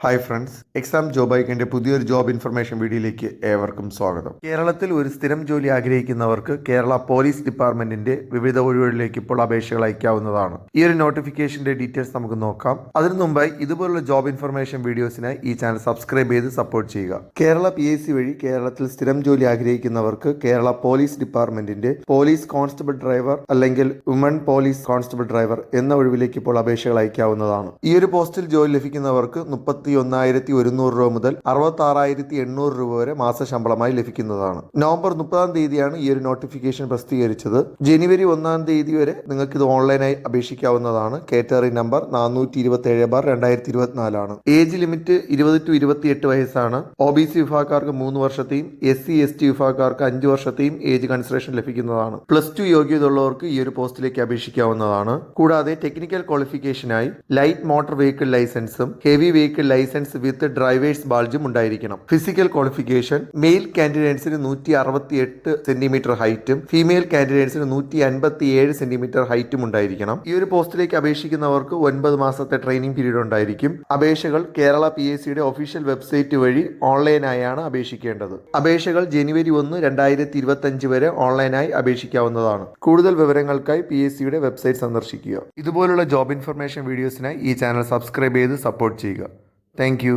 Hi friends, exam job ഐക്കൻ്റെ പുതിയൊരു job information വീഡിയോയിലേക്ക് ഏവർക്കും സ്വാഗതം. കേരളത്തിൽ ഒരു സ്ഥിരം ജോലി ആഗ്രഹിക്കുന്നവർക്ക് കേരള പോലീസ് ഡിപ്പാർട്ട്മെന്റിന്റെ വിവിധ ഒഴിവുകളിലേക്ക് ഇപ്പോൾ അപേക്ഷകൾ അയക്കാവുന്നതാണ്. ഈ ഒരു നോട്ടിഫിക്കേഷന്റെ ഡീറ്റെയിൽസ് നമുക്ക് നോക്കാം. അതിനു മുമ്പായി ഇതുപോലുള്ള ജോബ് ഇൻഫർമേഷൻ വീഡിയോസിനായി ഈ ചാനൽ സബ്സ്ക്രൈബ് ചെയ്ത് സപ്പോർട്ട് ചെയ്യുക. കേരള PSC വഴി കേരളത്തിൽ സ്ഥിരം ജോലി ആഗ്രഹിക്കുന്നവർക്ക് കേരള പോലീസ് ഡിപ്പാർട്ട്മെന്റിന്റെ പോലീസ് കോൺസ്റ്റബിൾ ഡ്രൈവർ അല്ലെങ്കിൽ വുമൺ പോലീസ് കോൺസ്റ്റബിൾ ഡ്രൈവർ എന്ന ഒഴിവിലേക്ക് ഇപ്പോൾ അപേക്ഷകൾ അയക്കാവുന്നതാണ്. ഈ ഒരു പോസ്റ്റിൽ ജോലി ലഭിക്കുന്നവർക്ക് 31,100 രൂപ മുതൽ 66,800 രൂപ വരെ മാസശമ്പളമായി ലഭിക്കുന്നതാണ്. നവംബർ 30-ാം തീയതിയാണ് ഈ ഒരു നോട്ടിഫിക്കേഷൻ പ്രസിദ്ധീകരിച്ചത്. ജനുവരി 1-ാം തീയതി വരെ നിങ്ങൾക്ക് ഇത് ഓൺലൈനായി അപേക്ഷിക്കാവുന്നതാണ്. കാറ്റഗറി നമ്പർ 427/2024 ആണ്. ഏജ് ലിമിറ്റ് 20 to 28 വയസ്സാണ്. OBC വിഭാഗക്കാർക്ക് 3 വർഷത്തെയും SC/ST വിഭാഗക്കാർക്ക് 5 വർഷത്തെയും ഏജ് കൺസിഡറേഷൻ ലഭിക്കുന്നതാണ്. +2 യോഗ്യത ഉള്ളവർക്ക് ഈ ഒരു പോസ്റ്റിലേക്ക് അപേക്ഷിക്കാവുന്നതാണ്. കൂടാതെ ടെക്നിക്കൽ ക്വാളിഫിക്കേഷനായി ലൈറ്റ് മോട്ടോർ വെഹിക്കിൾ ലൈസൻസും ഹെവി വെഹിക്കിൾ ലൈസൻസ് വിത്ത് ഡ്രൈവേഴ്സ് ബാഡ്ജും ഉണ്ടായിരിക്കണം. ഫിസിക്കൽ ക്വാളിഫിക്കേഷൻ മെയിൽ കാൻഡിഡേറ്റ്സിന് 168 സെന്റിമീറ്റർ ഹൈറ്റും ഫീമെയിൽ കാൻഡിഡേറ്റ്സിന് 157 സെന്റിമീറ്റർ ഹൈറ്റും ഉണ്ടായിരിക്കണം. ഈ ഒരു പോസ്റ്റിലേക്ക് അപേക്ഷിക്കുന്നവർക്ക് 9 മാസത്തെ ട്രെയിനിങ് പീരീഡ് ഉണ്ടായിരിക്കും. അപേക്ഷകൾ കേരള PSCയുടെ ഒഫീഷ്യൽ വെബ്സൈറ്റ് വഴി ഓൺലൈനായാണ് അപേക്ഷിക്കേണ്ടത്. അപേക്ഷകൾ ജനുവരി 1, 2025 വരെ ഓൺലൈനായി അപേക്ഷിക്കാവുന്നതാണ്. കൂടുതൽ വിവരങ്ങൾക്കായി PSCയുടെ വെബ്സൈറ്റ് സന്ദർശിക്കുക. ഇതുപോലുള്ള ജോബ് ഇൻഫർമേഷൻ വീഡിയോസിനായി ഈ ചാനൽ സബ്സ്ക്രൈബ് ചെയ്ത് സപ്പോർട്ട് ചെയ്യുക. Thank you.